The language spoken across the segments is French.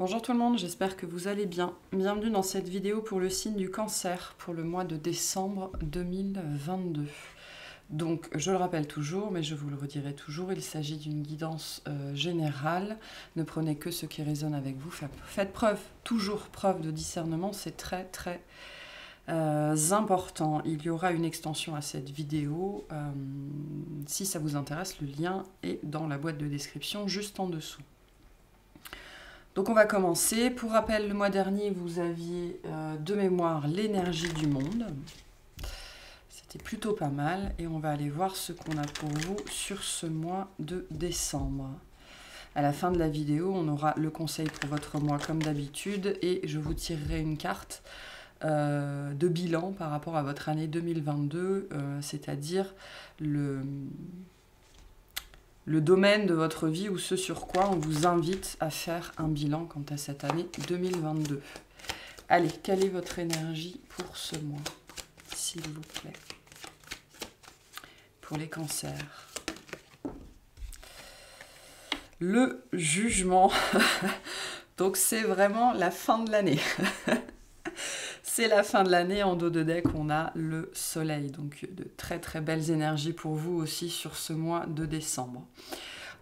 Bonjour tout le monde, j'espère que vous allez bien. Bienvenue dans cette vidéo pour le signe du cancer pour le mois de décembre 2022. Donc, je le rappelle toujours, mais je vous le redirai toujours, il s'agit d'une guidance générale. Ne prenez que ce qui résonne avec vous. Faites toujours preuve de discernement, c'est très important. Il y aura une extension à cette vidéo. Si ça vous intéresse, le lien est dans la boîte de description juste en dessous. Donc on va commencer. Pour rappel, le mois dernier, vous aviez de mémoire l'énergie du monde. C'était plutôt pas mal. Et on va aller voir ce qu'on a pour vous sur ce mois de décembre. À la fin de la vidéo, on aura le conseil pour votre mois comme d'habitude. Et je vous tirerai une carte de bilan par rapport à votre année 2022. C'est-à-dire le domaine de votre vie ou ce sur quoi on vous invite à faire un bilan quant à cette année 2022. Allez, quelle est votre énergie pour ce mois, s'il vous plaît? Pour les cancers. Le jugement. Donc c'est vraiment la fin de l'année. C'est la fin de l'année, en dos de deck, on a le soleil. Donc de très belles énergies pour vous aussi sur ce mois de décembre.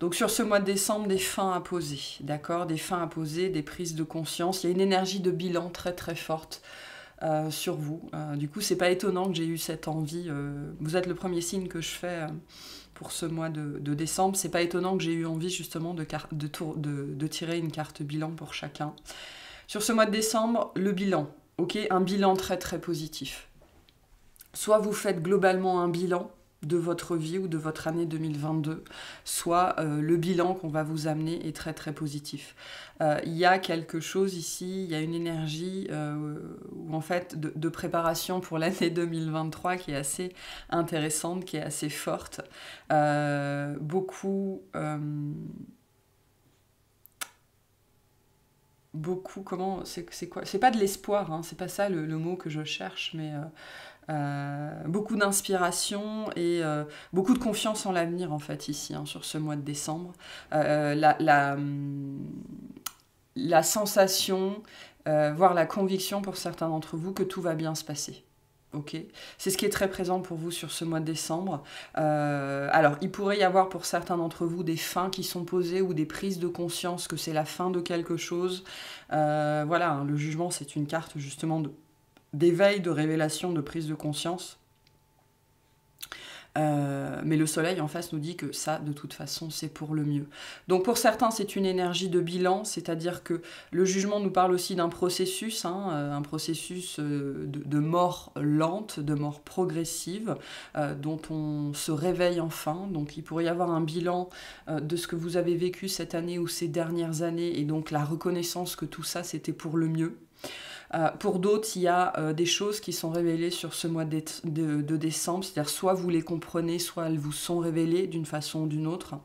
Donc sur ce mois de décembre, des fins à poser, d'accord? Des fins à poser, des prises de conscience. Il y a une énergie de bilan très forte sur vous. Du coup, c'est pas étonnant que j'ai eu cette envie. Vous êtes le premier signe que je fais pour ce mois de décembre. C'est pas étonnant que j'ai eu envie justement de tirer une carte bilan pour chacun. Sur ce mois de décembre, le bilan. Ok, un bilan très positif. Soit vous faites globalement un bilan de votre vie ou de votre année 2022, soit le bilan qu'on va vous amener est très positif. Il y a quelque chose ici, il y a une énergie où, en fait, de préparation pour l'année 2023 qui est assez intéressante, qui est assez forte. Beaucoup, comment, c'est quoi? C'est pas de l'espoir, hein, c'est pas ça le mot que je cherche, mais beaucoup d'inspiration et beaucoup de confiance en l'avenir, en fait, ici, hein, sur ce mois de décembre. La sensation, voire la conviction pour certains d'entre vous que tout va bien se passer. Ok, c'est ce qui est très présent pour vous sur ce mois de décembre. Alors, il pourrait y avoir pour certains d'entre vous des fins qui sont posées ou des prises de conscience que c'est la fin de quelque chose. Voilà, hein, le jugement, c'est une carte justement d'éveil, de révélation, de prise de conscience. Mais le soleil en face nous dit que ça, de toute façon, c'est pour le mieux. Donc pour certains, c'est une énergie de bilan, c'est-à-dire que le jugement nous parle aussi d'un processus, hein, un processus de mort lente, de mort progressive, dont on se réveille enfin. Donc il pourrait y avoir un bilan de ce que vous avez vécu cette année ou ces dernières années, et donc la reconnaissance que tout ça, c'était pour le mieux. Pour d'autres, il y a des choses qui sont révélées sur ce mois de décembre, c'est-à-dire soit vous les comprenez, soit elles vous sont révélées d'une façon ou d'une autre,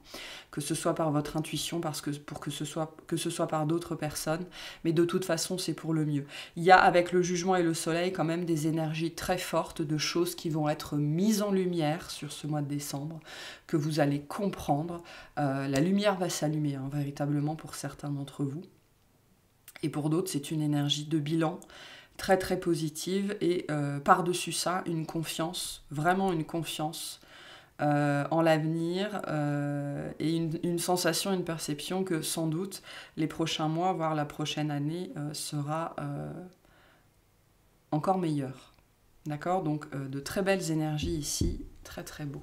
que ce soit par votre intuition, que ce soit par d'autres personnes, mais de toute façon, c'est pour le mieux. Il y a, avec le jugement et le soleil, quand même des énergies très fortes de choses qui vont être mises en lumière sur ce mois de décembre, que vous allez comprendre. La lumière va s'allumer, hein, véritablement, pour certains d'entre vous. Et pour d'autres, c'est une énergie de bilan très positive et par-dessus ça, une confiance, vraiment une confiance en l'avenir et une sensation, une perception que sans doute les prochains mois, voire la prochaine année, sera encore meilleure. D'accord? Donc de très belles énergies ici, très beau.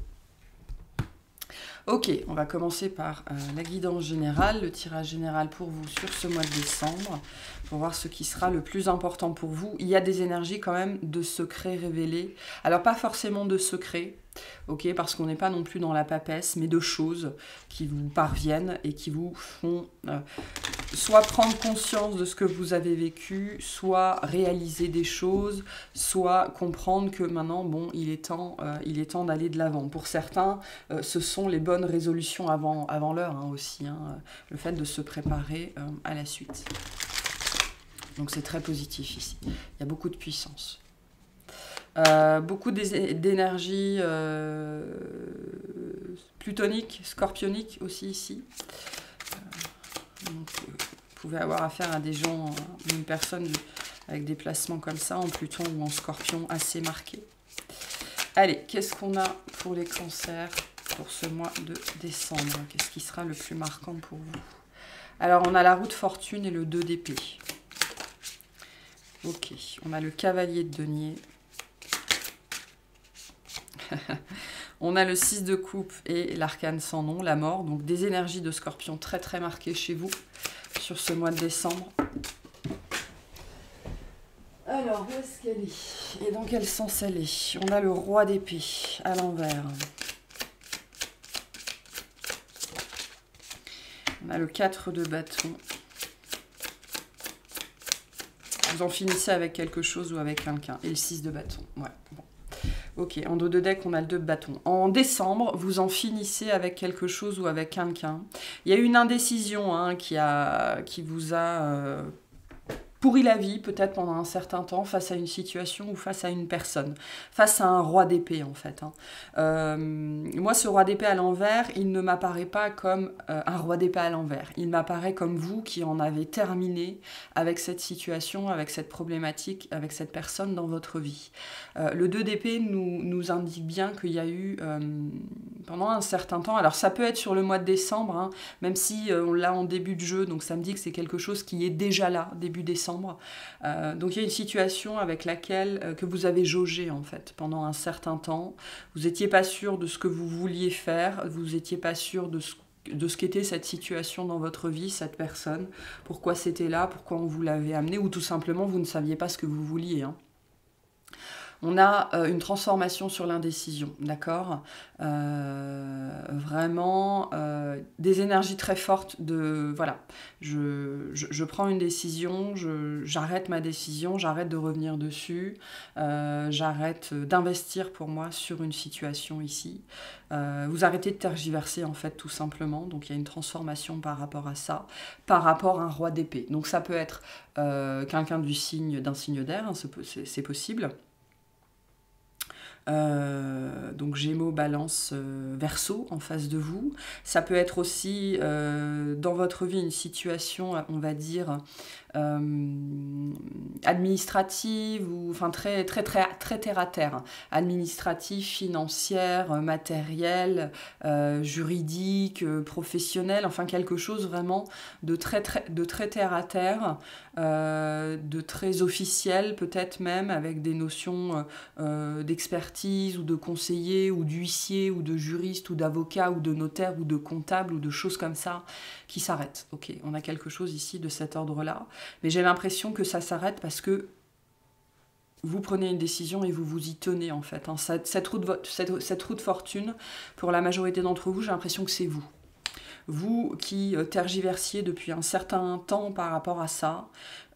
Ok, on va commencer par la guidance générale, le tirage général pour vous sur ce mois de décembre, pour voir ce qui sera le plus important pour vous. Il y a des énergies quand même de secrets révélés. Alors pas forcément de secrets, ok, parce qu'on n'est pas non plus dans la papesse, mais de choses qui vous parviennent et qui vous font soit prendre conscience de ce que vous avez vécu, soit réaliser des choses, soit comprendre que maintenant, bon, il est temps d'aller de l'avant. Pour certains, ce sont les bonnes résolutions avant l'heure, hein, aussi, hein, le fait de se préparer à la suite. Donc c'est très positif ici. Il y a beaucoup de puissance. Beaucoup d'énergie plutonique, scorpionique aussi ici. Donc, pouvez avoir affaire à des gens, une personne avec des placements comme ça, en Pluton ou en Scorpion assez marqués. Allez, qu'est-ce qu'on a pour les cancers pour ce mois de décembre? Qu'est-ce qui sera le plus marquant pour vous? Alors, on a la roue de fortune et le 2 d'épée. Ok, on a le cavalier de denier. On a le 6 de coupe et l'arcane sans nom, la mort. Donc, des énergies de Scorpion très très marquées chez vous sur ce mois de décembre. Alors, où est-ce qu'elle est? Et dans quel sens elle est? On a le roi d'épée à l'envers. On a le 4 de bâton. Vous en finissez avec quelque chose ou avec quelqu'un. Et le 6 de bâton. Ouais, bon. Ok, en dos de deck, on a le 2 de bâton. En décembre, vous en finissez avec quelque chose ou avec quelqu'un. Il y a eu une indécision hein, qui vous a pourri la vie, peut-être pendant un certain temps, face à une situation ou face à une personne. Face à un roi d'épée, en fait. Hein. Moi, ce roi d'épée à l'envers, il ne m'apparaît pas comme un roi d'épée à l'envers. Il m'apparaît comme vous qui en avez terminé avec cette situation, avec cette problématique, avec cette personne dans votre vie. Le 2 d'épée nous indique bien qu'il y a eu, pendant un certain temps, alors ça peut être sur le mois de décembre, hein, même si on l'a en début de jeu, donc ça me dit que c'est quelque chose qui est déjà là, début décembre. Donc il y a une situation avec laquelle que vous avez jaugé en fait pendant un certain temps. Vous n'étiez pas sûr de ce que vous vouliez faire, vous n'étiez pas sûr de ce qu'était cette situation dans votre vie, cette personne, pourquoi c'était là, pourquoi on vous l'avait amené, ou tout simplement vous ne saviez pas ce que vous vouliez. Hein. On a une transformation sur l'indécision, d'accord? Vraiment, des énergies très fortes de... Voilà, je prends une décision, j'arrête ma décision, j'arrête de revenir dessus, j'arrête d'investir pour moi sur une situation ici. Vous arrêtez de tergiverser, en fait, tout simplement. Donc, il y a une transformation par rapport à ça, par rapport à un roi d'épée. Donc, ça peut être quelqu'un d'un signe d'air, hein, c'est possible. Donc Gémeaux, Balance, Verseau en face de vous. Ça peut être aussi dans votre vie une situation, on va dire, administrative ou enfin très terre à terre, administrative, financière, matérielle, juridique, professionnelle, enfin quelque chose vraiment de très terre à terre, de très officiel peut-être même avec des notions d'expertise ou de conseiller ou d'huissier ou de juriste ou d'avocat ou de notaire ou de comptable ou de choses comme ça qui s'arrêtent. Ok, on a quelque chose ici de cet ordre-là. Mais j'ai l'impression que ça s'arrête parce que vous prenez une décision et vous vous y tenez en fait. Hein. Cette roue de fortune, pour la majorité d'entre vous, j'ai l'impression que c'est vous. Vous qui tergiversiez depuis un certain temps par rapport à ça,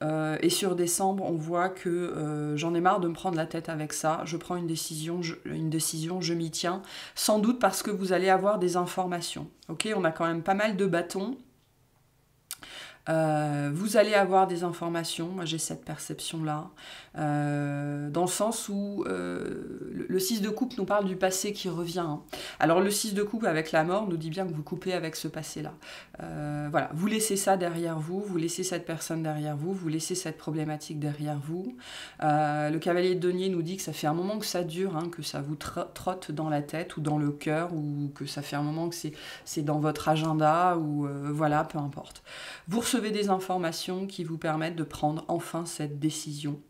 et sur décembre, on voit que j'en ai marre de me prendre la tête avec ça, je prends une décision, je m'y tiens, sans doute parce que vous allez avoir des informations. Ok, on a quand même pas mal de bâtons. Vous allez avoir des informations, moi j'ai cette perception-là, dans le sens où le 6 de coupe nous parle du passé qui revient. Hein. Alors le 6 de coupe avec la mort nous dit bien que vous coupez avec ce passé-là. Voilà, vous laissez ça derrière vous, vous laissez cette personne derrière vous, vous laissez cette problématique derrière vous. Le cavalier de denier nous dit que ça fait un moment que ça dure, hein, que ça vous trotte dans la tête ou dans le cœur, ou que ça fait un moment que c'est dans votre agenda, ou voilà, peu importe. Vous recevez des informations qui vous permettent de prendre enfin cette décision,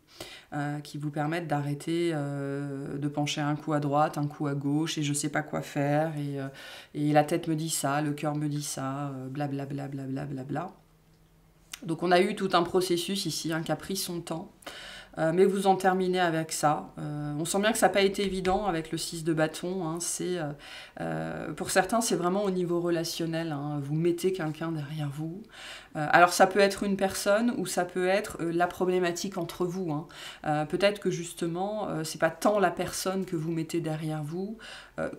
qui vous permettent d'arrêter de pencher un coup à droite, un coup à gauche, et je ne sais pas quoi faire, et la tête me dit ça, le cœur me dit ça, blablabla. Bla. Donc on a eu tout un processus ici, qui a pris son temps. Mais vous en terminez avec ça. On sent bien que ça n'a pas été évident avec le 6 de bâton. Hein. Pour certains, c'est vraiment au niveau relationnel. Hein. Vous mettez quelqu'un derrière vous. Alors ça peut être une personne ou ça peut être la problématique entre vous. Hein. Peut-être que justement, c'est pas tant la personne que vous mettez derrière vous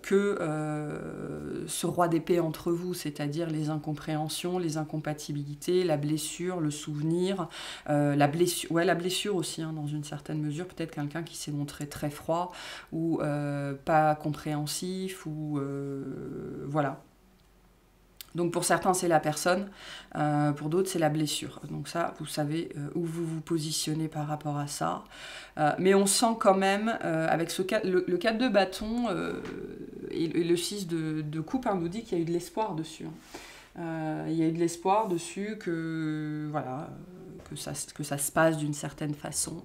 que ce roi d'épée entre vous, c'est-à-dire les incompréhensions, les incompatibilités, la blessure, le souvenir, la blessure aussi, hein, dans une certaine mesure, peut-être quelqu'un qui s'est montré très froid ou pas compréhensif, ou voilà. Donc pour certains, c'est la personne, pour d'autres, c'est la blessure. Donc ça, vous savez où vous vous positionnez par rapport à ça. Mais on sent quand même, avec le 4 de bâton et le 6 de coupe, nous dit qu'il y a eu de l'espoir dessus. Il y a eu de l'espoir dessus que, voilà, que ça se passe d'une certaine façon.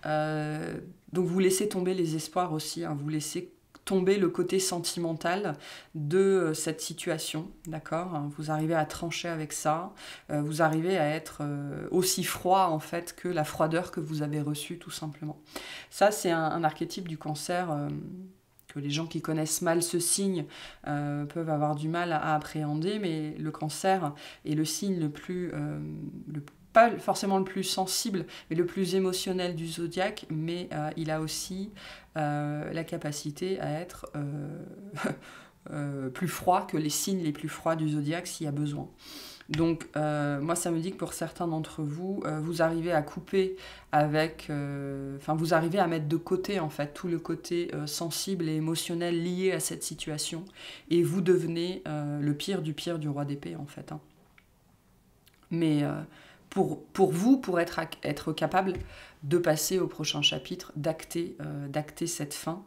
Donc vous laissez tomber les espoirs aussi, vous laissez tomber le côté sentimental de cette situation, d'accord? Vous arrivez à trancher avec ça, vous arrivez à être aussi froid en fait que la froideur que vous avez reçue tout simplement. Ça c'est un archétype du cancer que les gens qui connaissent mal ce signe peuvent avoir du mal à appréhender, mais le cancer est le signe pas forcément le plus sensible, mais le plus émotionnel du zodiaque, mais il a aussi la capacité à être plus froid que les signes les plus froids du zodiaque s'il y a besoin. Donc moi ça me dit que pour certains d'entre vous, vous arrivez à couper avec, vous arrivez à mettre de côté en fait tout le côté sensible et émotionnel lié à cette situation, et vous devenez le pire du roi d'épée en fait. Mais pour vous, pour être capable de passer au prochain chapitre, d'acter cette fin.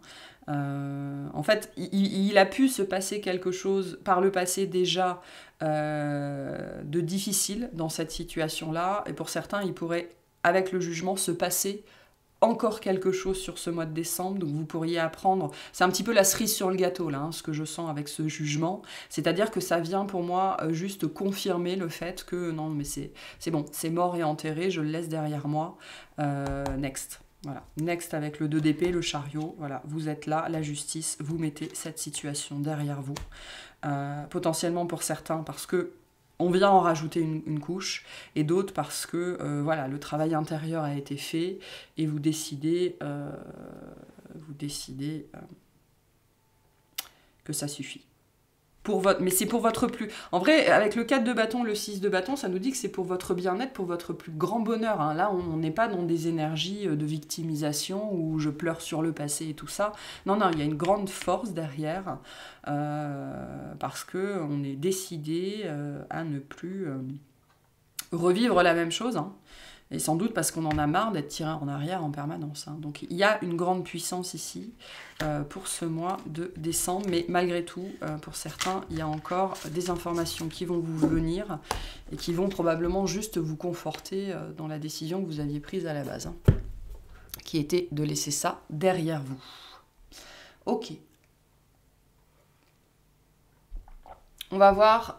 En fait, il a pu se passer quelque chose par le passé déjà de difficile dans cette situation-là, et pour certains, il pourrait, avec le jugement, se passer encore quelque chose sur ce mois de décembre, donc vous pourriez apprendre, c'est un petit peu la cerise sur le gâteau là, ce que je sens avec ce jugement, c'est-à-dire que ça vient pour moi juste confirmer le fait que non mais c'est bon, c'est mort et enterré, je le laisse derrière moi, next. Voilà, next avec le 2 d'épée, le chariot, voilà, vous êtes là, la justice, vous mettez cette situation derrière vous, potentiellement pour certains parce que on vient en rajouter une couche, et d'autres parce que voilà, le travail intérieur a été fait, et vous décidez que ça suffit. Mais c'est pour votre plus... En vrai, avec le 4 de bâton, le 6 de bâton, ça nous dit que c'est pour votre bien-être, pour votre plus grand bonheur. Là, on n'est pas dans des énergies de victimisation où je pleure sur le passé et tout ça. Non, il y a une grande force derrière parce qu'on est décidé à ne plus revivre la même chose. Et sans doute parce qu'on en a marre d'être tiré en arrière en permanence. Donc il y a une grande puissance ici pour ce mois de décembre. Mais malgré tout, pour certains, il y a encore des informations qui vont vous venir et qui vont probablement juste vous conforter dans la décision que vous aviez prise à la base, qui était de laisser ça derrière vous. Ok. On va voir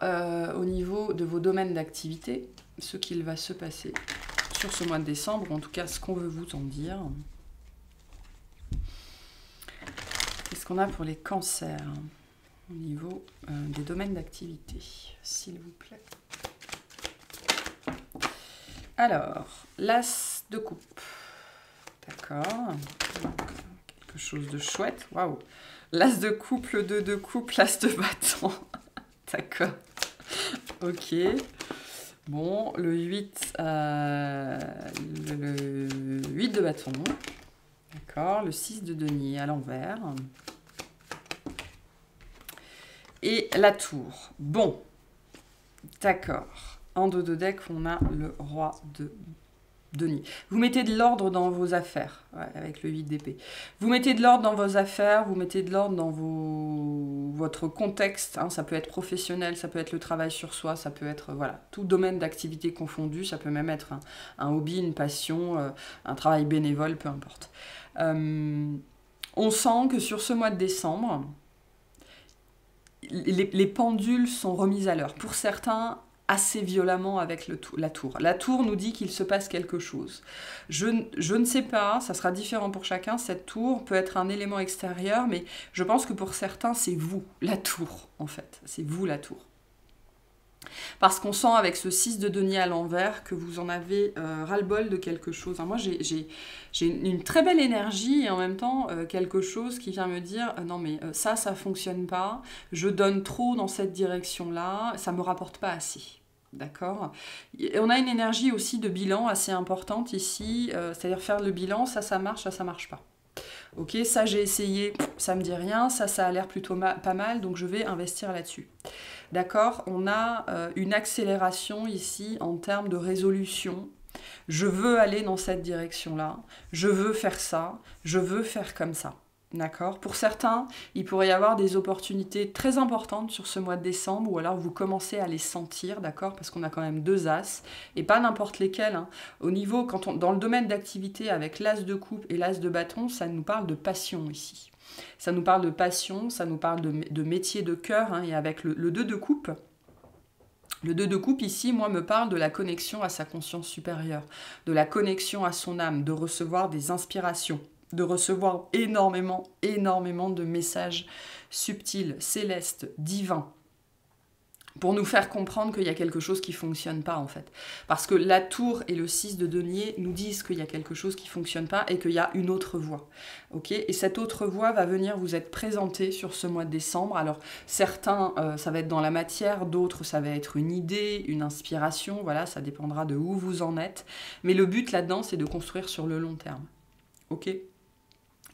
au niveau de vos domaines d'activité ce qu'il va se passer sur ce mois de décembre, ou en tout cas ce qu'on veut vous en dire. Qu'est-ce qu'on a pour les cancers au niveau des domaines d'activité, s'il vous plaît? Alors, l'as de coupe. D'accord. Quelque chose de chouette. Waouh. L'as de coupe, le 2 de coupe, l'as de bâton. D'accord. Ok. Bon, le 8, le 8 de bâton. D'accord. Le 6 de denier à l'envers. Et la tour. Bon. D'accord. En dos de deck, on a le roi de denier. Vous mettez de l'ordre dans vos affaires, avec le 8 d'épée. Vous mettez de l'ordre dans vos affaires, vous mettez de l'ordre dans votre contexte, ça peut être professionnel, ça peut être le travail sur soi, ça peut être tout domaine d'activité confondu, ça peut même être un hobby, une passion, un travail bénévole, peu importe. On sent que sur ce mois de décembre, les pendules sont remises à l'heure. Pour certains, assez violemment avec la tour. La tour nous dit qu'il se passe quelque chose. Je ne sais pas, ça sera différent pour chacun, cette tour peut être un élément extérieur, mais je pense que pour certains, c'est vous, la tour, en fait. C'est vous, la tour. Parce qu'on sent avec ce 6 de denier à l'envers que vous en avez ras-le-bol de quelque chose. Moi, j'ai une très belle énergie et en même temps quelque chose qui vient me dire non mais ça fonctionne pas, je donne trop dans cette direction-là, ça me rapporte pas assez. D'accord. On a une énergie aussi de bilan assez importante ici, c'est-à-dire faire le bilan, ça marche, ça marche pas. Ok, ça j'ai essayé, ça me dit rien, ça a l'air plutôt pas mal, donc je vais investir là-dessus. D'accord, on a une accélération ici en termes de résolution. Je veux aller dans cette direction-là, je veux faire ça, je veux faire comme ça. D'accord. Pour certains, il pourrait y avoir des opportunités très importantes sur ce mois de décembre, ou alors vous commencez à les sentir, d'accord, parce qu'on a quand même 2 as, et pas n'importe lesquels. Hein. Au niveau, dans le domaine d'activité avec l'as de coupe et l'as de bâton, ça nous parle de passion ici. Ça nous parle de passion, ça nous parle de métier de cœur, hein, et avec le 2 de coupe. Le 2 de coupe ici, moi, me parle de la connexion à sa conscience supérieure, de la connexion à son âme, de recevoir des inspirations, de recevoir énormément de messages subtils, célestes, divins, pour nous faire comprendre qu'il y a quelque chose qui ne fonctionne pas, en fait. Parce que la tour et le 6 de denier nous disent qu'il y a quelque chose qui ne fonctionne pas et qu'il y a une autre voie. Okay, et cette autre voie va venir vous être présentée sur ce mois de décembre. Alors, certains, ça va être dans la matière, d'autres, ça va être une idée, une inspiration. Voilà, ça dépendra de où vous en êtes. Mais le but là-dedans, c'est de construire sur le long terme. Ok ?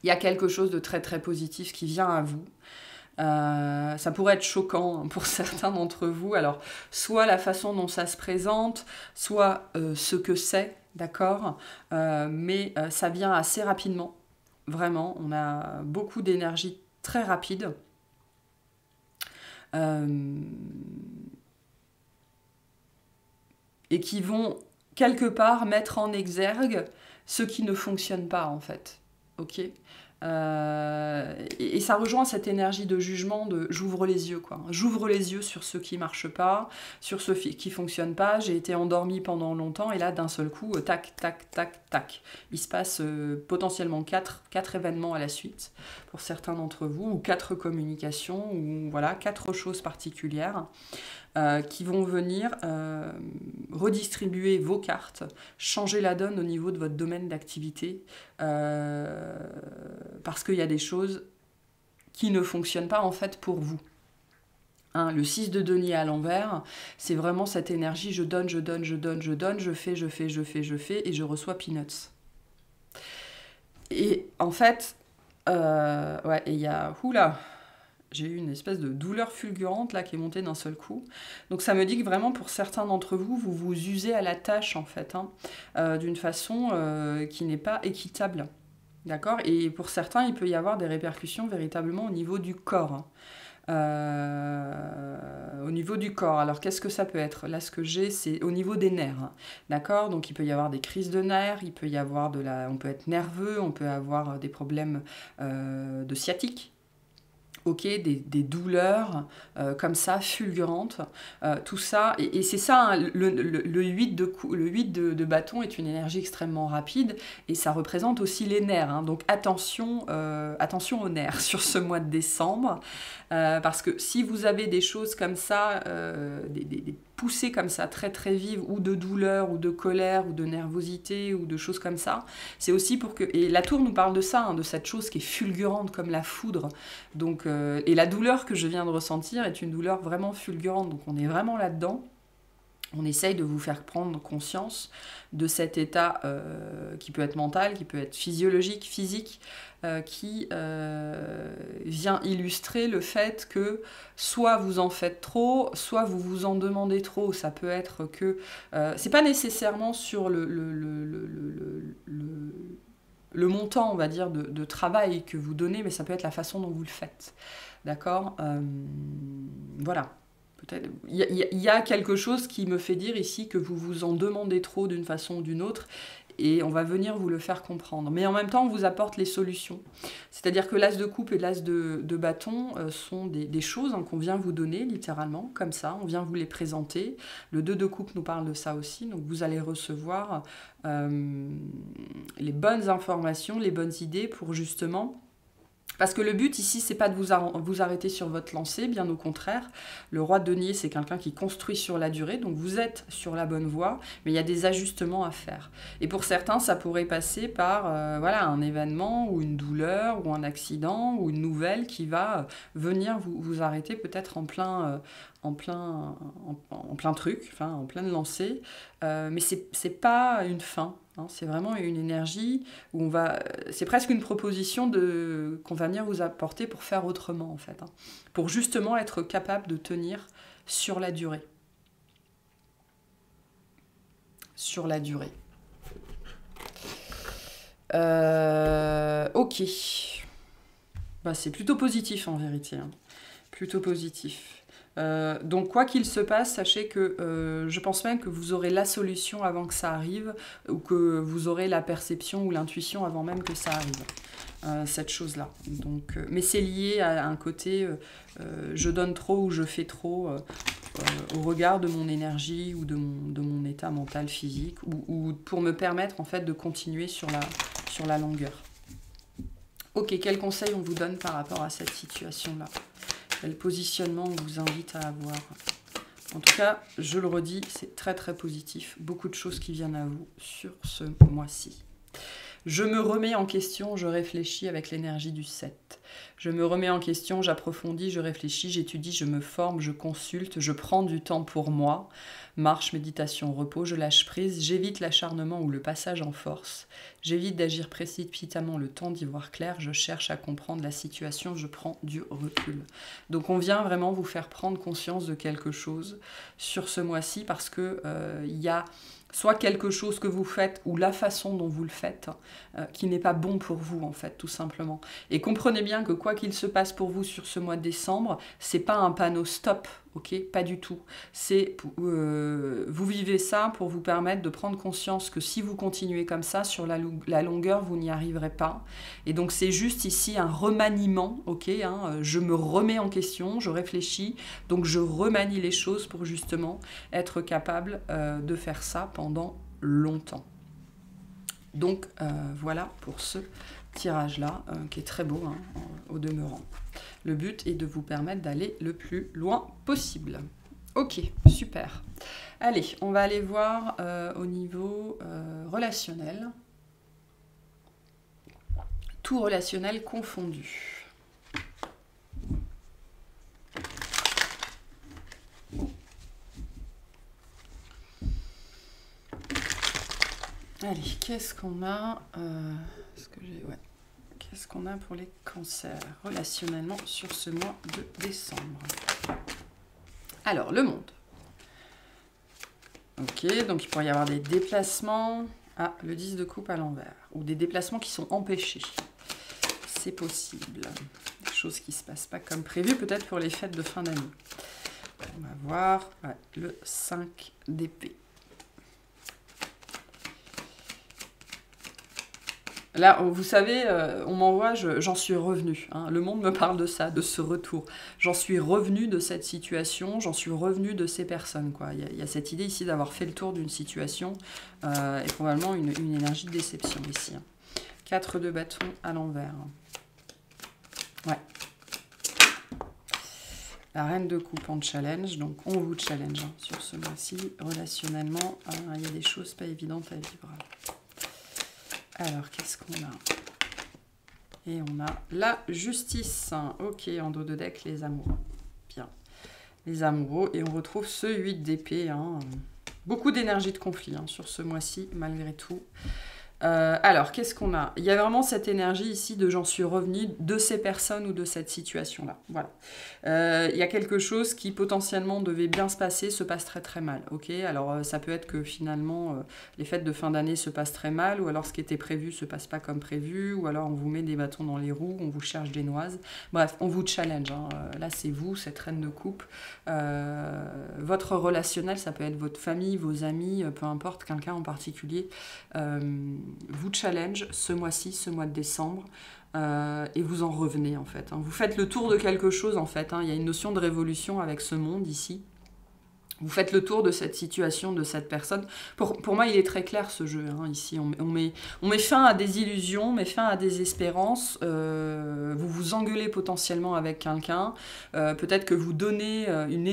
Il y a quelque chose de très très positif qui vient à vous. Ça pourrait être choquant pour certains d'entre vous. Alors, soit la façon dont ça se présente, soit ce que c'est, d'accord, mais ça vient assez rapidement. Vraiment, on a beaucoup d'énergie très rapide. Et qui vont quelque part mettre en exergue ce qui ne fonctionne pas, en fait. Ok, et ça rejoint cette énergie de jugement de j'ouvre les yeux, quoi. J'ouvre les yeux sur ce qui ne marche pas, sur ce qui ne fonctionne pas. J'ai été endormie pendant longtemps et là, d'un seul coup, tac, tac, tac, tac. Il se passe potentiellement 4 événements à la suite pour certains d'entre vous, ou 4 communications, ou voilà, 4 choses particulières. Qui vont venir redistribuer vos cartes, changer la donne au niveau de votre domaine d'activité, parce qu'il y a des choses qui ne fonctionnent pas en fait pour vous. Hein, le 6 de denier à l'envers, c'est vraiment cette énergie, je donne, je donne, je donne, je donne, je fais, je fais, je fais, je fais, et je reçois peanuts. Et en fait, ouais, et il y a... Oula, j'ai eu une espèce de douleur fulgurante là qui est montée d'un seul coup. Donc ça me dit que vraiment pour certains d'entre vous, vous vous usez à la tâche en fait, hein, d'une façon qui n'est pas équitable. D'accord ? Et pour certains, il peut y avoir des répercussions véritablement au niveau du corps. Au niveau du corps, alors qu'est-ce que ça peut être ? Là, ce que j'ai, c'est au niveau des nerfs. Hein. D'accord ? Donc il peut y avoir des crises de nerfs, il peut y avoir on peut être nerveux, on peut avoir des problèmes de sciatique. Ok, des douleurs comme ça, fulgurantes, tout ça, et c'est ça, hein, le 8 de bâton est une énergie extrêmement rapide, et ça représente aussi les nerfs, hein, donc attention aux nerfs sur ce mois de décembre, parce que si vous avez des choses comme ça, des poussées comme ça, très très vives, ou de douleur, ou de colère, ou de nervosité, ou de choses comme ça, c'est aussi pour que... Et la tour nous parle de ça, hein, de cette chose qui est fulgurante comme la foudre, donc, et la douleur que je viens de ressentir est une douleur vraiment fulgurante, donc on est vraiment là-dedans. On essaye de vous faire prendre conscience de cet état qui peut être mental, qui peut être physiologique, physique, qui vient illustrer le fait que soit vous en faites trop, soit vous vous en demandez trop. Ça peut être que... c'est pas nécessairement sur le montant, on va dire, de travail que vous donnez, mais ça peut être la façon dont vous le faites. D'accord ? Voilà. Peut-être. Il y a quelque chose qui me fait dire ici que vous vous en demandez trop d'une façon ou d'une autre, et on va venir vous le faire comprendre. Mais en même temps, on vous apporte les solutions. C'est-à-dire que l'as de coupe et l'as de bâton sont des choses hein, qu'on vient vous donner, littéralement, comme ça. On vient vous les présenter. Le 2 de coupe nous parle de ça aussi. Donc vous allez recevoir les bonnes informations, les bonnes idées pour justement... Parce que le but ici, c'est pas de vous arrêter sur votre lancée, bien au contraire. Le roi de denier, c'est quelqu'un qui construit sur la durée, donc vous êtes sur la bonne voie, mais il y a des ajustements à faire. Et pour certains, ça pourrait passer par voilà, un événement, ou une douleur, ou un accident, ou une nouvelle qui va venir vous arrêter peut-être en plein en plein truc, enfin en pleine lancée, mais c'est pas une fin, hein, c'est vraiment une énergie où on va, c'est presque une proposition qu'on va venir vous apporter pour faire autrement en fait, hein, pour justement être capable de tenir sur la durée. Sur la durée. Ok. Bah, c'est plutôt positif en vérité, hein. Plutôt positif. Donc quoi qu'il se passe, sachez que je pense même que vous aurez la solution avant que ça arrive, ou que vous aurez la perception ou l'intuition avant même que ça arrive, cette chose-là. Donc, mais c'est lié à un côté je donne trop ou je fais trop au regard de mon énergie ou de mon état mental, physique, ou pour me permettre en fait de continuer sur la longueur. Ok, quel conseil on vous donne par rapport à cette situation-là? Quel positionnement on vous invite à avoir? En tout cas, je le redis, c'est très très positif. Beaucoup de choses qui viennent à vous sur ce mois-ci. Je me remets en question, je réfléchis avec l'énergie du 7. Je me remets en question, j'approfondis, je réfléchis, j'étudie, je me forme, je consulte, je prends du temps pour moi. Marche, méditation, repos, je lâche prise, j'évite l'acharnement ou le passage en force. J'évite d'agir précipitamment, le temps d'y voir clair, je cherche à comprendre la situation, je prends du recul. Donc on vient vraiment vous faire prendre conscience de quelque chose sur ce mois-ci parce que il y a soit quelque chose que vous faites ou la façon dont vous le faites qui n'est pas bon pour vous en fait, tout simplement. Et comprenez bien que quoi qu'il se passe pour vous sur ce mois de décembre, c'est pas un panneau stop, ok? Pas du tout. C'est vous vivez ça pour vous permettre de prendre conscience que si vous continuez comme ça, sur la longueur, vous n'y arriverez pas. Et donc c'est juste ici un remaniement, ok, hein, je me remets en question, je réfléchis, donc je remanie les choses pour justement être capable de faire ça pendant longtemps. Donc voilà pour ce tirage-là, qui est très beau, hein, au demeurant. Le but est de vous permettre d'aller le plus loin possible. Ok, super. Allez, on va aller voir au niveau relationnel. Tout relationnel confondu. Allez, qu'est-ce qu'on a Qu'est-ce qu'on a pour les cancers relationnellement sur ce mois de décembre? Alors, le monde. Ok, donc il pourrait y avoir des déplacements. Ah, le 10 de coupe à l'envers. Ou des déplacements qui sont empêchés. C'est possible. Des choses qui ne se passent pas comme prévu, peut-être pour les fêtes de fin d'année. On va voir le 5 d'épée. Là, vous savez, on m'envoie, j'en suis revenue. Hein. Le monde me parle de ça, de ce retour. J'en suis revenue de cette situation, j'en suis revenue de ces personnes. Quoi. Il y a cette idée ici d'avoir fait le tour d'une situation et probablement une énergie de déception ici. Hein. 4 de bâton à l'envers. Ouais. La reine de coupe en challenge, donc on vous challenge hein, sur ce mois-ci. Relationnellement, il y a des choses pas évidentes à vivre. Alors, qu'est-ce qu'on a? Et on a la justice. Ok, en dos de deck, les amoureux. Bien. Les amoureux. Et on retrouve ce 8 d'épée. Hein. Beaucoup d'énergie de conflit hein, sur ce mois-ci, malgré tout. Alors, qu'est-ce qu'on a? Il y a vraiment cette énergie ici de j'en suis revenu de ces personnes ou de cette situation-là. Voilà. Il y a quelque chose qui potentiellement devait bien se passer, se passe très très mal. Ok, alors ça peut être que finalement les fêtes de fin d'année se passent très mal, ou alors ce qui était prévu se passe pas comme prévu, ou alors on vous met des bâtons dans les roues, on vous cherche des noises. Bref, on vous challenge. Hein. Là, c'est vous, cette reine de coupe. Votre relationnel, ça peut être votre famille, vos amis, peu importe, quelqu'un en particulier. Vous challenge ce mois-ci, ce mois de décembre, et vous en revenez en fait. Hein. Vous faites le tour de quelque chose en fait. Hein. Il y a une notion de révolution avec ce monde ici. Vous faites le tour de cette situation, de cette personne. Pour moi, il est très clair ce jeu. Hein, ici, on met fin à des illusions, on met fin à des espérances. Vous vous engueulez potentiellement avec quelqu'un. Peut-être que vous donnez une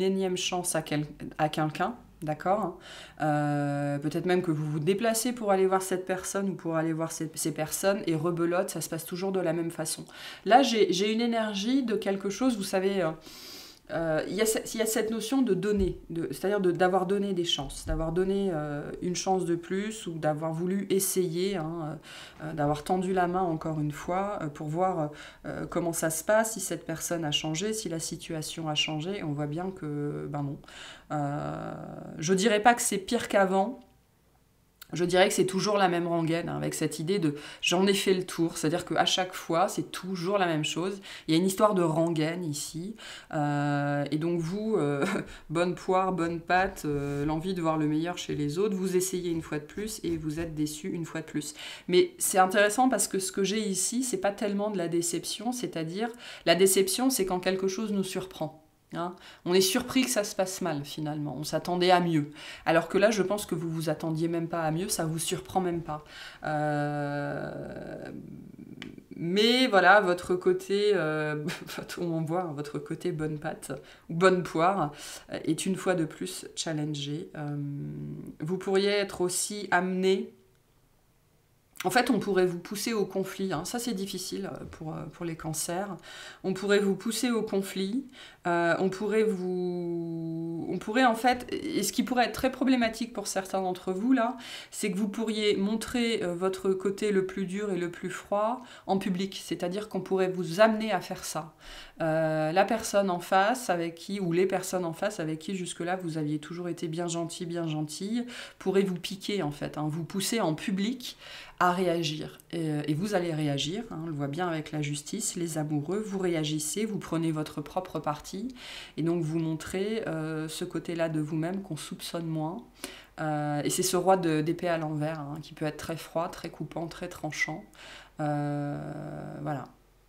énième chance à quelqu'un. D'accord, peut-être même que vous vous déplacez pour aller voir cette personne ou pour aller voir ces personnes et rebelote, ça se passe toujours de la même façon. Là, j'ai une énergie de quelque chose, vous savez, il y a cette notion de donner, c'est-à-dire d'avoir donné des chances, d'avoir donné une chance de plus ou d'avoir voulu essayer, hein, d'avoir tendu la main encore une fois pour voir comment ça se passe, si cette personne a changé, si la situation a changé. Et on voit bien que, ben non. Je dirais pas que c'est pire qu'avant. Je dirais que c'est toujours la même rengaine, hein, avec cette idée de j'en ai fait le tour, c'est-à-dire qu'à chaque fois, c'est toujours la même chose. Il y a une histoire de rengaine ici, et donc vous, bonne poire, bonne pâte, l'envie de voir le meilleur chez les autres, vous essayez une fois de plus et vous êtes déçu une fois de plus. Mais c'est intéressant parce que ce que j'ai ici, c'est pas tellement de la déception, c'est-à-dire la déception, c'est quand quelque chose nous surprend. Hein, on est surpris que ça se passe mal finalement, on s'attendait à mieux. Alors que là, je pense que vous vous attendiez même pas à mieux, ça vous surprend même pas. Mais voilà, votre côté, on voit, votre côté bonne pâte ou bonne poire est une fois de plus challengé. Vous pourriez être aussi amené. En fait, on pourrait vous pousser au conflit, hein. Ça c'est difficile pour les cancers. On pourrait vous pousser au conflit, on pourrait en fait, et ce qui pourrait être très problématique pour certains d'entre vous là, c'est que vous pourriez montrer votre côté le plus dur et le plus froid en public, c'est-à-dire qu'on pourrait vous amener à faire ça. La personne en face avec qui, ou les personnes en face avec qui jusque-là vous aviez toujours été bien gentille, pourraient vous piquer en fait, hein, vous pousser en public à réagir. Et vous allez réagir, hein, on le voit bien avec la justice, les amoureux, vous réagissez, vous prenez votre propre parti, et donc vous montrez ce côté-là de vous-même qu'on soupçonne moins. Et c'est ce roi d'épée à l'envers, hein, qui peut être très froid, très coupant, très tranchant. Voilà.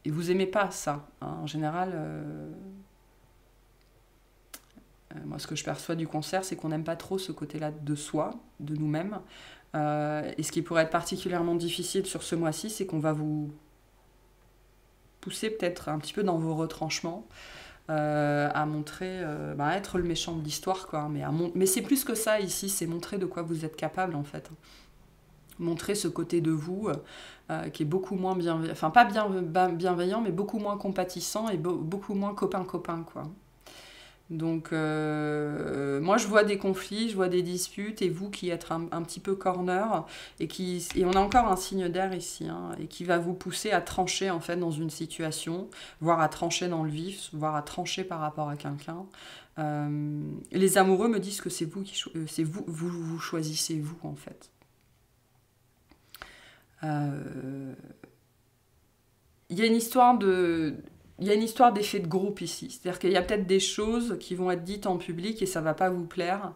Et vous aimez pas ça, hein, en général. Moi, ce que je perçois du cancer, c'est qu'on n'aime pas trop ce côté-là de soi, de nous-mêmes. Et ce qui pourrait être particulièrement difficile sur ce mois-ci, c'est qu'on va vous pousser peut-être un petit peu dans vos retranchements, à montrer, être le méchant de l'histoire, quoi. Mais c'est plus que ça ici, c'est montrer de quoi vous êtes capable, en fait. Montrer ce côté de vous qui est beaucoup moins bienveillant, enfin pas bienveillant, mais beaucoup moins compatissant et beaucoup moins copain-copain, quoi. Donc, moi, je vois des conflits, je vois des disputes, et vous qui êtes un petit peu corner, et on a encore un signe d'air ici, hein, et qui va vous pousser à trancher, en fait, dans une situation, voire à trancher dans le vif, voire à trancher par rapport à quelqu'un. Les amoureux me disent que c'est vous vous choisissez vous, en fait. Il y a une histoire d'effet de groupe ici. C'est-à-dire qu'il y a peut-être des choses qui vont être dites en public et ça ne va pas vous plaire.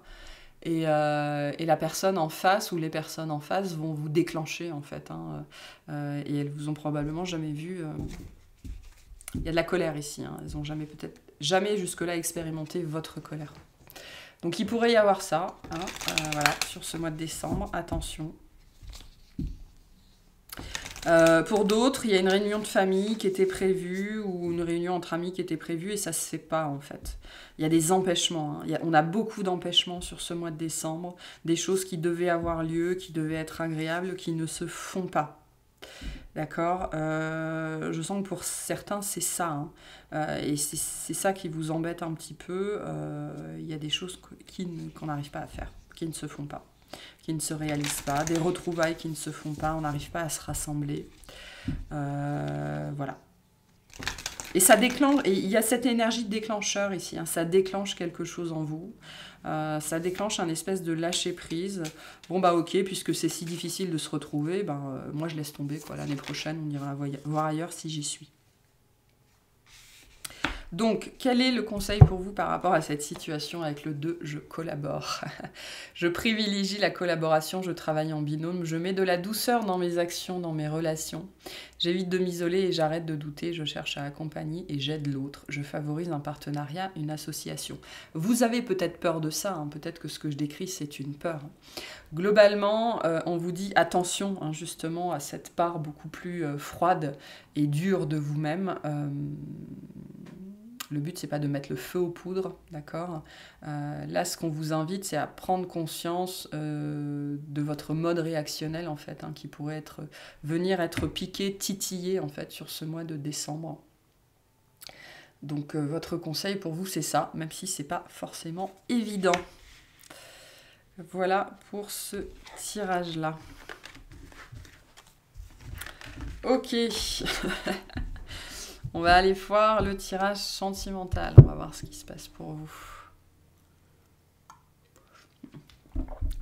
Et la personne en face ou les personnes en face vont vous déclencher, en fait. Hein. Et elles vous ont probablement jamais vu. Il y a de la colère ici. Hein. Elles n'ont peut-être jamais jusque-là expérimenté votre colère. Donc il pourrait y avoir ça, hein, voilà, sur ce mois de décembre. Attention. Pour d'autres, il y a une réunion de famille qui était prévue ou une réunion entre amis qui était prévue et ça se fait pas en fait. Il y a des empêchements, hein. On a beaucoup d'empêchements sur ce mois de décembre, des choses qui devaient avoir lieu, qui devaient être agréables, qui ne se font pas. D'accord, je sens que pour certains c'est ça, hein. Et c'est ça qui vous embête un petit peu. Il y a des choses qu'on n'arrive pas à faire, qui ne se font pas, qui ne se réalisent pas, des retrouvailles qui ne se font pas, on n'arrive pas à se rassembler. Voilà. Et ça déclenche, et il y a cette énergie de déclencheur ici, hein, ça déclenche quelque chose en vous, ça déclenche un espèce de lâcher prise. Bon bah ok, puisque c'est si difficile de se retrouver, moi je laisse tomber, quoi. L'année prochaine on ira voir ailleurs si j'y suis. Donc, quel est le conseil pour vous par rapport à cette situation avec le 2 ? Je collabore. Je privilégie la collaboration, je travaille en binôme, je mets de la douceur dans mes actions, dans mes relations. J'évite de m'isoler et j'arrête de douter, je cherche à accompagner et j'aide l'autre. Je favorise un partenariat, une association. Vous avez peut-être peur de ça, hein, peut-être que ce que je décris, c'est une peur. Globalement, on vous dit attention, hein, justement à cette part beaucoup plus froide et dure de vous-même. Le but, c'est pas de mettre le feu aux poudres, d'accord ? Là, ce qu'on vous invite, c'est à prendre conscience de votre mode réactionnel, en fait, hein, qui pourrait venir être piqué, titillé, en fait, sur ce mois de décembre. Donc votre conseil pour vous, c'est ça, même si c'est pas forcément évident. Voilà pour ce tirage-là. Ok. On va aller voir le tirage sentimental. On va voir ce qui se passe pour vous.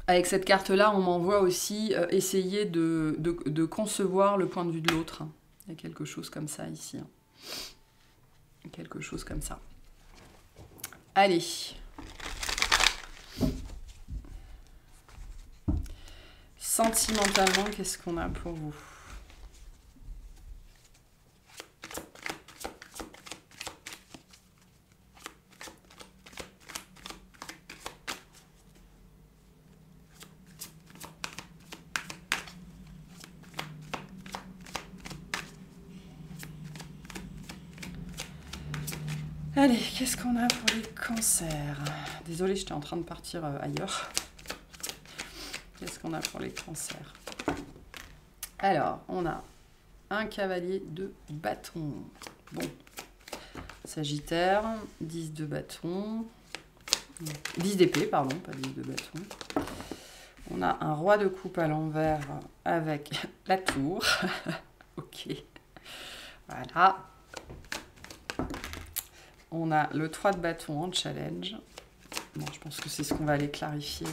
Avec cette carte-là, on m'envoie aussi essayer de concevoir le point de vue de l'autre. Il y a quelque chose comme ça ici. Quelque chose comme ça. Allez. Sentimentalement, qu'est-ce qu'on a pour vous ? Allez, qu'est-ce qu'on a pour les cancers? Désolée, j'étais en train de partir ailleurs. Qu'est-ce qu'on a pour les cancers? Alors, on a un cavalier de bâton. Bon. Sagittaire, 10 de bâton. 10 d'épée, pardon, pas 10 de bâton. On a un roi de coupe à l'envers avec la tour. Ok. Voilà. On a le 3 de bâton en challenge. Bon, je pense que c'est ce qu'on va aller clarifier.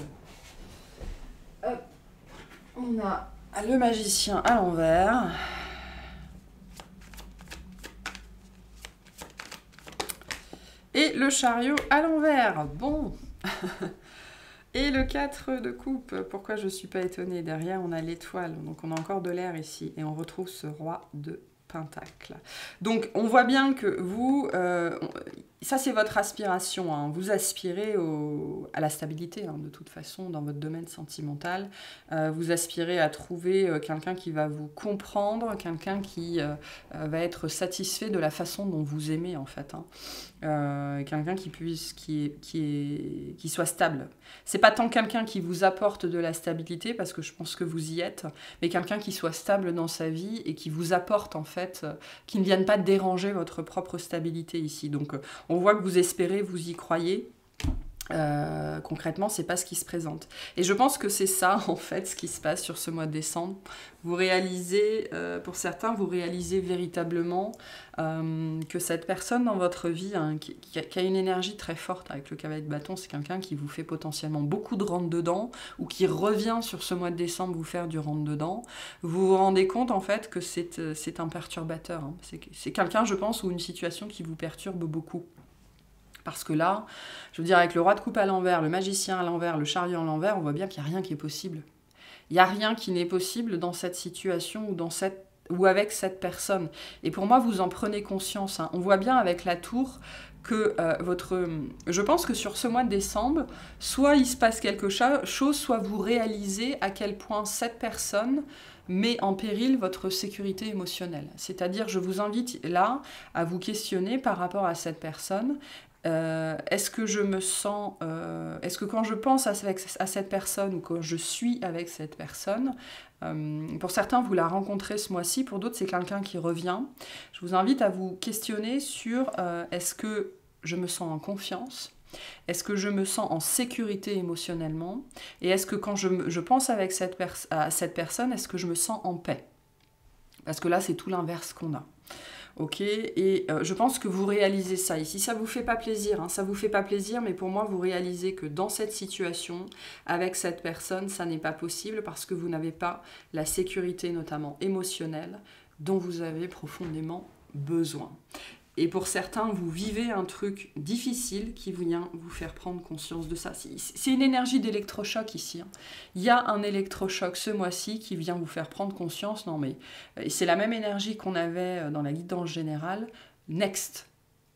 Hop. On a le magicien à l'envers. Et le chariot à l'envers. Bon. Et le 4 de coupe. Pourquoi je ne suis pas étonnée? Derrière, on a l'étoile. Donc, on a encore de l'air ici. Et on retrouve ce roi de pentacle. Donc, on voit bien que vous... ça, c'est votre aspiration. Hein. Vous aspirez à la stabilité, hein, de toute façon, dans votre domaine sentimental. Vous aspirez à trouver quelqu'un qui va vous comprendre, quelqu'un qui va être satisfait de la façon dont vous aimez, en fait. Hein. Quelqu'un qui soit stable. C'est pas tant quelqu'un qui vous apporte de la stabilité, parce que je pense que vous y êtes, mais quelqu'un qui soit stable dans sa vie et qui vous apporte, en fait, qui ne vienne pas déranger votre propre stabilité ici. Donc, on voit que vous espérez, vous y croyez. Concrètement, c'est pas ce qui se présente. Et je pense que c'est ça, en fait, ce qui se passe sur ce mois de décembre. Vous réalisez, pour certains, vous réalisez véritablement que cette personne dans votre vie, hein, qui a une énergie très forte avec le cavalier de bâton, c'est quelqu'un qui vous fait potentiellement beaucoup de rentre-dedans ou qui revient sur ce mois de décembre vous faire du rentre-dedans. Vous vous rendez compte, en fait, que c'est un perturbateur. Hein. C'est quelqu'un, je pense, ou une situation qui vous perturbe beaucoup. Parce que là, je veux dire, avec le roi de coupe à l'envers, le magicien à l'envers, le chariot à l'envers, on voit bien qu'il n'y a rien qui est possible. Il n'y a rien qui n'est possible dans cette situation ou avec cette personne. Et pour moi, vous en prenez conscience. Hein. On voit bien avec la tour que je pense que sur ce mois de décembre, soit il se passe quelque chose, soit vous réalisez à quel point cette personne met en péril votre sécurité émotionnelle. C'est-à-dire, je vous invite là à vous questionner par rapport à cette personne. Est-ce que je me sens... est-ce que quand je pense à cette personne ou quand je suis avec cette personne, pour certains, vous la rencontrez ce mois-ci, pour d'autres, c'est quelqu'un qui revient. Je vous invite à vous questionner sur est-ce que je me sens en confiance ? Est-ce que je me sens en sécurité émotionnellement? Et est-ce que quand je pense avec à cette personne, est-ce que je me sens en paix? Parce que là, c'est tout l'inverse qu'on a. Ok, et je pense que vous réalisez ça ici. Ça vous fait pas plaisir, hein, ça vous fait pas plaisir, mais pour moi, vous réalisez que dans cette situation, avec cette personne, ça n'est pas possible parce que vous n'avez pas la sécurité, notamment émotionnelle, dont vous avez profondément besoin. Et pour certains, vous vivez un truc difficile qui vient vous faire prendre conscience de ça. C'est une énergie d'électrochoc ici. Hein. Il y a un électrochoc ce mois-ci qui vient vous faire prendre conscience. Non mais c'est la même énergie qu'on avait dans la guidance générale. Next.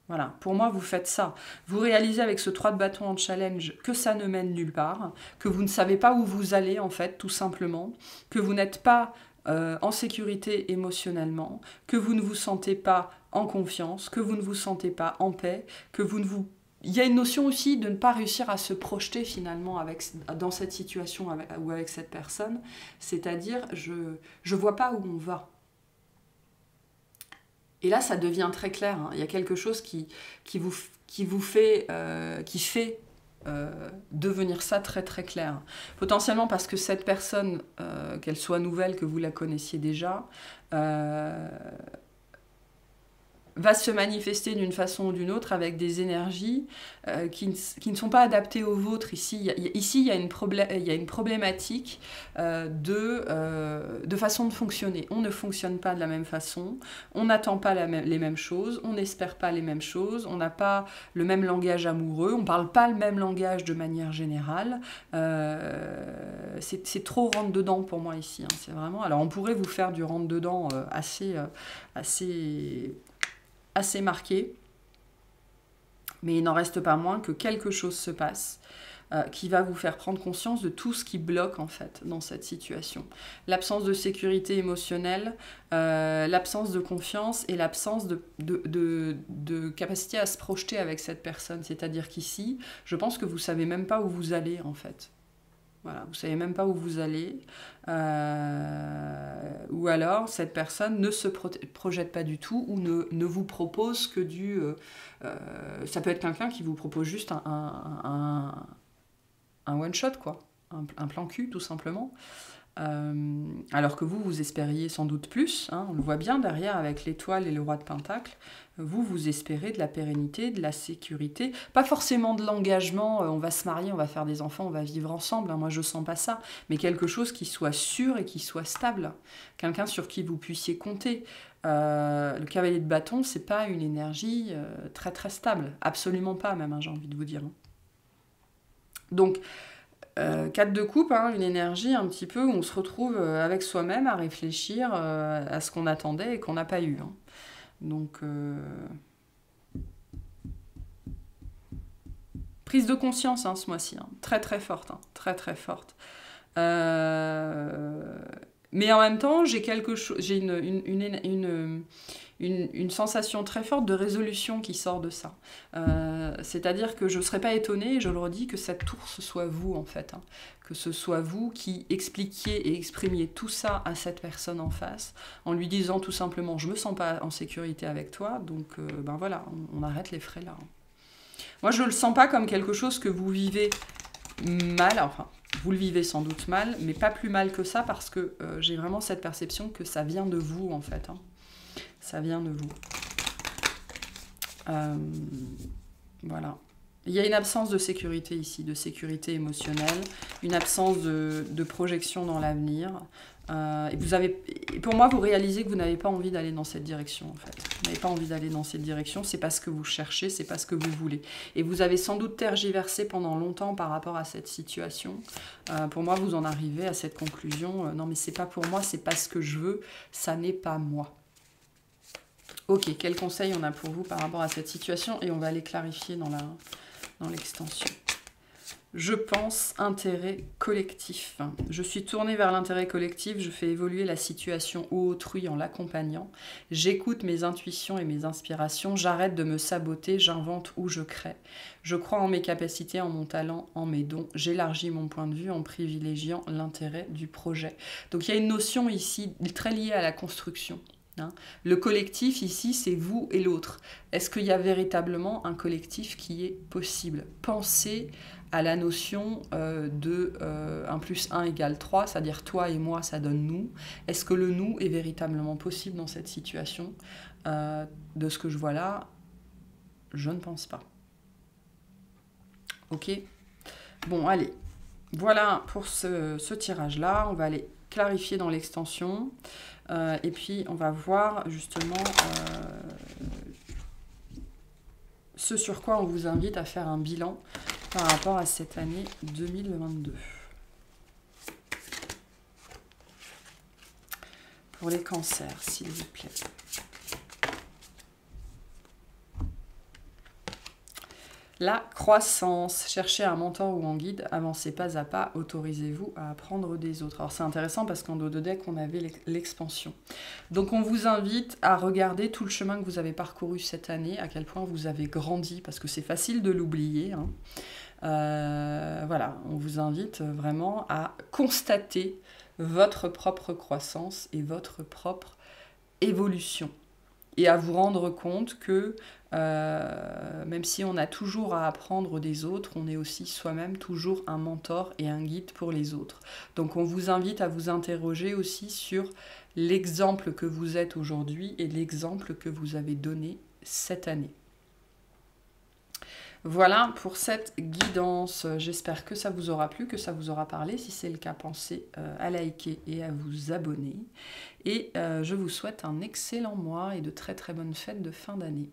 Voilà, pour moi, vous faites ça. Vous réalisez avec ce 3 de bâton en challenge que ça ne mène nulle part, que vous ne savez pas où vous allez, en fait, tout simplement, que vous n'êtes pas en sécurité émotionnellement, que vous ne vous sentez pas en confiance, que vous ne vous sentez pas en paix, que vous ne vous... Il y a une notion aussi de ne pas réussir à se projeter finalement dans cette situation ou avec cette personne, c'est-à-dire je ne vois pas où on va. Et là, ça devient très clair. Hein. Il y a quelque chose qui vous fait, devenir ça très très clair. Potentiellement parce que cette personne, qu'elle soit nouvelle, que vous la connaissiez déjà, va se manifester d'une façon ou d'une autre avec des énergies qui ne sont pas adaptées aux vôtres. Ici, il y a une problématique de façon de fonctionner. On ne fonctionne pas de la même façon, on n'attend pas les mêmes choses, on n'espère pas les mêmes choses, on n'a pas le même langage amoureux, on ne parle pas le même langage de manière générale. C'est trop rentre-dedans pour moi ici. Hein. C'est vraiment... Alors on pourrait vous faire du rentre-dedans assez marqué, mais il n'en reste pas moins que quelque chose se passe qui va vous faire prendre conscience de tout ce qui bloque en fait dans cette situation. L'absence de sécurité émotionnelle, l'absence de confiance et l'absence de capacité à se projeter avec cette personne. C'est-à-dire qu'ici, je pense que vous ne savez même pas où vous allez en fait. Voilà, vous ne savez même pas où vous allez. Ou alors, cette personne ne se projette pas du tout ou ne vous propose que du... ça peut être quelqu'un qui vous propose juste un one-shot, quoi. Un plan cul, tout simplement. Alors que vous espériez sans doute plus, hein, on le voit bien derrière avec l'étoile et le roi de Pentacle, vous espérez de la pérennité, de la sécurité, pas forcément de l'engagement, on va se marier, on va faire des enfants, on va vivre ensemble, hein, moi je sens pas ça, mais quelque chose qui soit sûr et qui soit stable, quelqu'un sur qui vous puissiez compter. Le cavalier de bâton, c'est pas une énergie très très stable, absolument pas même, hein, j'ai envie de vous dire. Hein. Donc, 4 de coupe, hein, une énergie un petit peu où on se retrouve avec soi-même à réfléchir à ce qu'on attendait et qu'on n'a pas eu. Hein. Donc, prise de conscience hein, ce mois-ci, hein, très très forte, hein, très très forte. Mais en même temps, j'ai une sensation très forte de résolution qui sort de ça. C'est-à-dire que je ne serais pas étonnée, et je le redis, que cette tour, ce soit vous, en fait. Hein. Que ce soit vous qui expliquiez et exprimiez tout ça à cette personne en face, en lui disant tout simplement « je ne me sens pas en sécurité avec toi, donc ben voilà, on arrête les frais là. » Moi, je ne le sens pas comme quelque chose que vous vivez mal, enfin... Vous le vivez sans doute mal, mais pas plus mal que ça parce que j'ai vraiment cette perception que ça vient de vous, en fait. Hein. Ça vient de vous. Voilà. Il y a une absence de sécurité ici, de sécurité émotionnelle, une absence de projection dans l'avenir. Et pour moi, vous réalisez que vous n'avez pas envie d'aller dans cette direction, en fait. Vous n'avez pas envie d'aller dans cette direction, c'est pas ce que vous cherchez, c'est pas ce que vous voulez. Et vous avez sans doute tergiversé pendant longtemps par rapport à cette situation. Pour moi, vous en arrivez à cette conclusion, non mais c'est pas pour moi, c'est pas ce que je veux, ça n'est pas moi. Ok, quel conseil on a pour vous par rapport à cette situation? Et on va aller clarifier dans l'extension. Je pense intérêt collectif. Je suis tournée vers l'intérêt collectif, je fais évoluer la situation autrui en l'accompagnant. J'écoute mes intuitions et mes inspirations, j'arrête de me saboter, j'invente ou je crée. Je crois en mes capacités, en mon talent, en mes dons. J'élargis mon point de vue en privilégiant l'intérêt du projet. Donc il y a une notion ici très liée à la construction. Hein. Le collectif ici, c'est vous et l'autre. Est-ce qu'il y a véritablement un collectif qui est possible? Pensez à la notion de 1 + 1 = 3, c'est-à-dire toi et moi, ça donne nous. Est-ce que le nous est véritablement possible dans cette situation? De ce que je vois là, je ne pense pas. Ok? Bon, allez. Voilà pour ce tirage-là. On va aller clarifier dans l'extension. Et puis, on va voir justement ce sur quoi on vous invite à faire un bilan par rapport à cette année 2022. Pour les cancers, s'il vous plaît. La croissance. Cherchez un mentor ou un guide, avancez pas à pas, autorisez-vous à apprendre des autres. Alors c'est intéressant parce qu'en dos de deck, on avait l'expansion. Donc on vous invite à regarder tout le chemin que vous avez parcouru cette année, à quel point vous avez grandi, parce que c'est facile de l'oublier. Hein. Voilà, on vous invite vraiment à constater votre propre croissance et votre propre évolution. et à vous rendre compte que même si on a toujours à apprendre des autres, on est aussi soi-même toujours un mentor et un guide pour les autres. Donc on vous invite à vous interroger aussi sur l'exemple que vous êtes aujourd'hui et l'exemple que vous avez donné cette année. Voilà pour cette guidance. J'espère que ça vous aura plu, que ça vous aura parlé. Si c'est le cas, pensez à liker et à vous abonner. Et je vous souhaite un excellent mois et de très très bonnes fêtes de fin d'année.